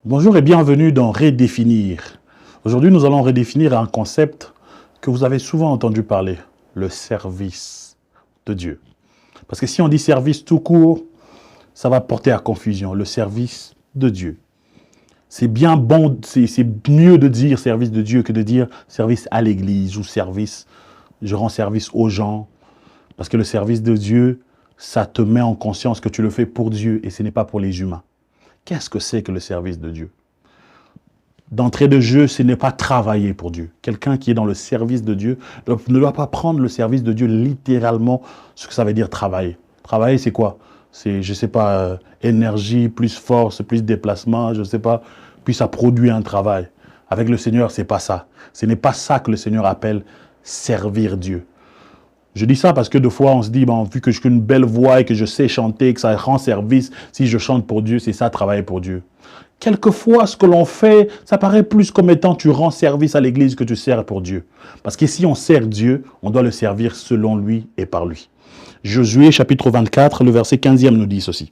Bonjour et bienvenue dans Redéfinir. Aujourd'hui, nous allons redéfinir un concept que vous avez souvent entendu parler, le service de Dieu. Parce que si on dit service tout court, ça va porter à confusion, le service de Dieu. C'est bien bon, c'est mieux de dire service de Dieu que de dire service à l'église ou service, je rends service aux gens. Parce que le service de Dieu, ça te met en conscience que tu le fais pour Dieu et ce n'est pas pour les humains. Qu'est-ce que c'est que le service de Dieu? D'entrée de jeu, ce n'est pas travailler pour Dieu. Quelqu'un qui est dans le service de Dieu ne doit pas prendre le service de Dieu littéralement, ce que ça veut dire travailler. Travailler, c'est quoi? C'est, je ne sais pas, énergie, plus force, plus déplacement, je ne sais pas, puis ça produit un travail. Avec le Seigneur, ce n'est pas ça. Ce n'est pas ça que le Seigneur appelle servir Dieu. Je dis ça parce que des fois, on se dit, bon, vu que j'ai une belle voix et que je sais chanter, que ça rend service, si je chante pour Dieu, c'est ça, travailler pour Dieu. Quelquefois, ce que l'on fait, ça paraît plus comme étant tu rends service à l'église que tu sers pour Dieu. Parce que si on sert Dieu, on doit le servir selon lui et par lui. Josué, chapitre 24, le verset 15e nous dit ceci.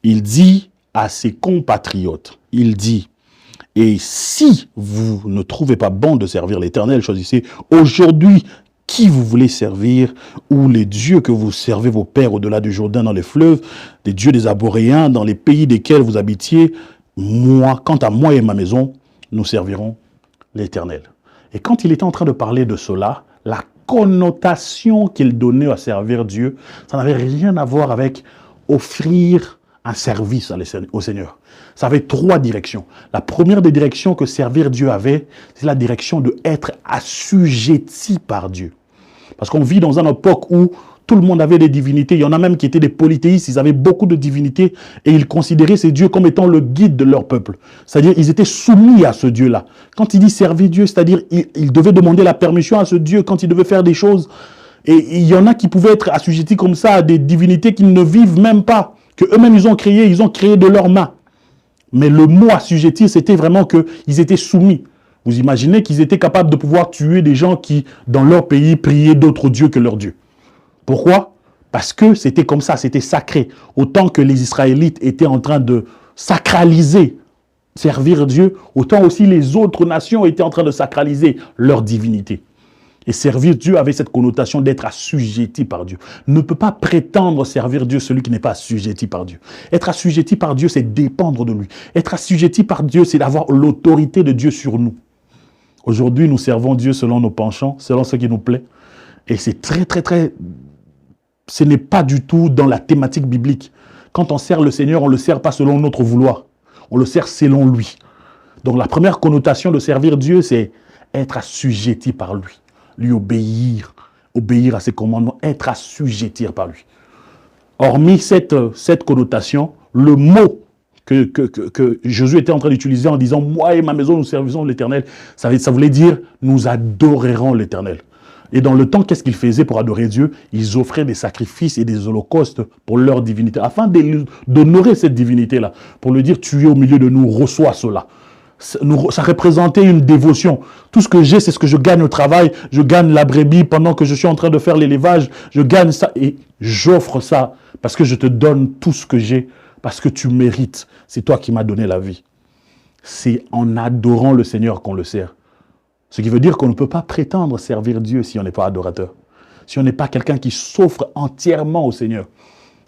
Il dit à ses compatriotes, il dit, « Et si vous ne trouvez pas bon de servir l'Éternel, choisissez aujourd'hui qui vous voulez servir, ou les dieux que vous servez vos pères au-delà du Jourdain dans les fleuves, des dieux des Aboréens, dans les pays desquels vous habitiez. Moi, quant à moi et ma maison, nous servirons l'Éternel. » Et quand il était en train de parler de cela, la connotation qu'il donnait à servir Dieu, ça n'avait rien à voir avec offrir un service au Seigneur. Ça avait trois directions. La première des directions que servir Dieu avait, c'est la direction de être assujetti par Dieu. Parce qu'on vit dans une époque où tout le monde avait des divinités. Il y en a même qui étaient des polythéistes. Ils avaient beaucoup de divinités et ils considéraient ces dieux comme étant le guide de leur peuple. C'est-à-dire ils étaient soumis à ce Dieu-là. Quand il dit servir Dieu, c'est-à-dire ils devaient demander la permission à ce Dieu quand ils devaient faire des choses. Et il y en a qui pouvaient être assujettis comme ça à des divinités qu'ils ne vivent même pas, que eux-mêmes ils ont créé de leurs mains. Mais le mot assujettir, c'était vraiment qu'ils étaient soumis. Vous imaginez qu'ils étaient capables de pouvoir tuer des gens qui, dans leur pays, priaient d'autres dieux que leur Dieu. Pourquoi? Parce que c'était comme ça, c'était sacré. Autant que les Israélites étaient en train de sacraliser, servir Dieu, autant aussi les autres nations étaient en train de sacraliser leur divinité. Et servir Dieu avait cette connotation d'être assujetti par Dieu. Ne peut pas prétendre servir Dieu celui qui n'est pas assujetti par Dieu. Être assujetti par Dieu, c'est dépendre de lui. Être assujetti par Dieu, c'est d'avoir l'autorité de Dieu sur nous. Aujourd'hui, nous servons Dieu selon nos penchants, selon ce qui nous plaît. Et c'est très... Ce n'est pas du tout dans la thématique biblique. Quand on sert le Seigneur, on ne le sert pas selon notre vouloir. On le sert selon lui. Donc la première connotation de servir Dieu, c'est être assujetti par lui. Lui obéir à ses commandements, être assujetti par lui. Hormis cette connotation, le mot que Jésus était en train d'utiliser en disant « Moi et ma maison, nous servirons l'Éternel », ça voulait dire « Nous adorerons l'Éternel ». Et dans le temps, qu'est-ce qu'ils faisaient pour adorer Dieu? Ils offraient des sacrifices et des holocaustes pour leur divinité, afin d'honorer cette divinité-là, pour lui dire « Tu es au milieu de nous, reçois cela ». Ça représentait une dévotion. Tout ce que j'ai, c'est ce que je gagne au travail. Je gagne la brebis pendant que je suis en train de faire l'élevage. Je gagne ça et j'offre ça parce que je te donne tout ce que j'ai, parce que tu mérites. C'est toi qui m'as donné la vie. C'est en adorant le Seigneur qu'on le sert. Ce qui veut dire qu'on ne peut pas prétendre servir Dieu si on n'est pas adorateur. Si on n'est pas quelqu'un qui s'offre entièrement au Seigneur.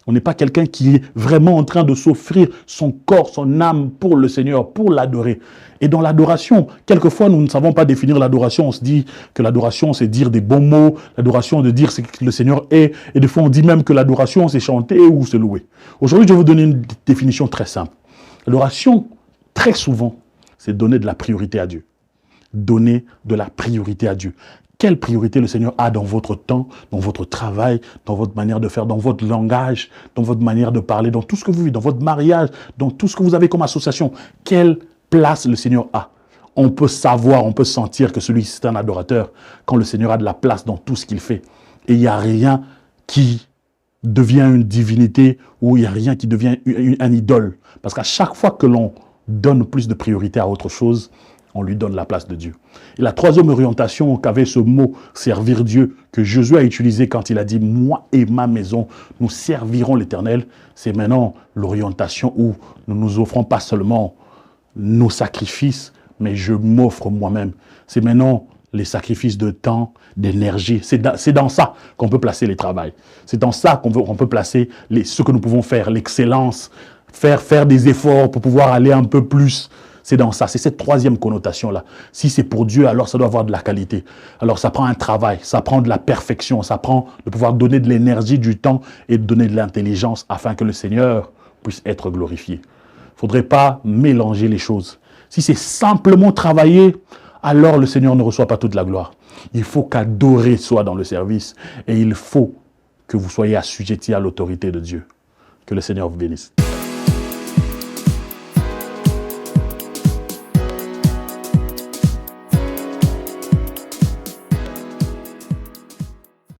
On n'est pas quelqu'un qui est vraiment en train de s'offrir son corps, son âme pour le Seigneur, pour l'adorer. Et dans l'adoration, quelquefois, nous ne savons pas définir l'adoration. On se dit que l'adoration, c'est dire des bons mots. L'adoration, de dire ce que le Seigneur est. Et des fois, on dit même que l'adoration, c'est chanter ou se louer. Aujourd'hui, je vais vous donner une définition très simple. L'adoration, très souvent, c'est donner de la priorité à Dieu. Donner de la priorité à Dieu. Quelle priorité le Seigneur a dans votre temps, dans votre travail, dans votre manière de faire, dans votre langage, dans votre manière de parler, dans tout ce que vous vivez, dans votre mariage, dans tout ce que vous avez comme association. Quelle place le Seigneur a? On peut savoir, on peut sentir que celui-ci est un adorateur quand le Seigneur a de la place dans tout ce qu'il fait. Et il n'y a rien qui devient une divinité ou il n'y a rien qui devient un idole. Parce qu'à chaque fois que l'on donne plus de priorité à autre chose, on lui donne la place de Dieu. Et la troisième orientation qu'avait ce mot « servir Dieu » que Josué a utilisé quand il a dit « Moi et ma maison, nous servirons l'Éternel », c'est maintenant l'orientation où nous nous offrons pas seulement nos sacrifices, mais je m'offre moi-même. C'est maintenant les sacrifices de temps, d'énergie. C'est dans ça qu'on peut placer les travails. C'est dans ça qu'on peut placer ce que nous pouvons faire, l'excellence, faire des efforts pour pouvoir aller un peu plus. C'est dans ça, c'est cette troisième connotation-là. Si c'est pour Dieu, alors ça doit avoir de la qualité. Alors ça prend un travail, ça prend de la perfection, ça prend de pouvoir donner de l'énergie, du temps et de donner de l'intelligence afin que le Seigneur puisse être glorifié. Il ne faudrait pas mélanger les choses. Si c'est simplement travailler, alors le Seigneur ne reçoit pas toute la gloire. Il faut qu'adorer soit dans le service et il faut que vous soyez assujettis à l'autorité de Dieu. Que le Seigneur vous bénisse.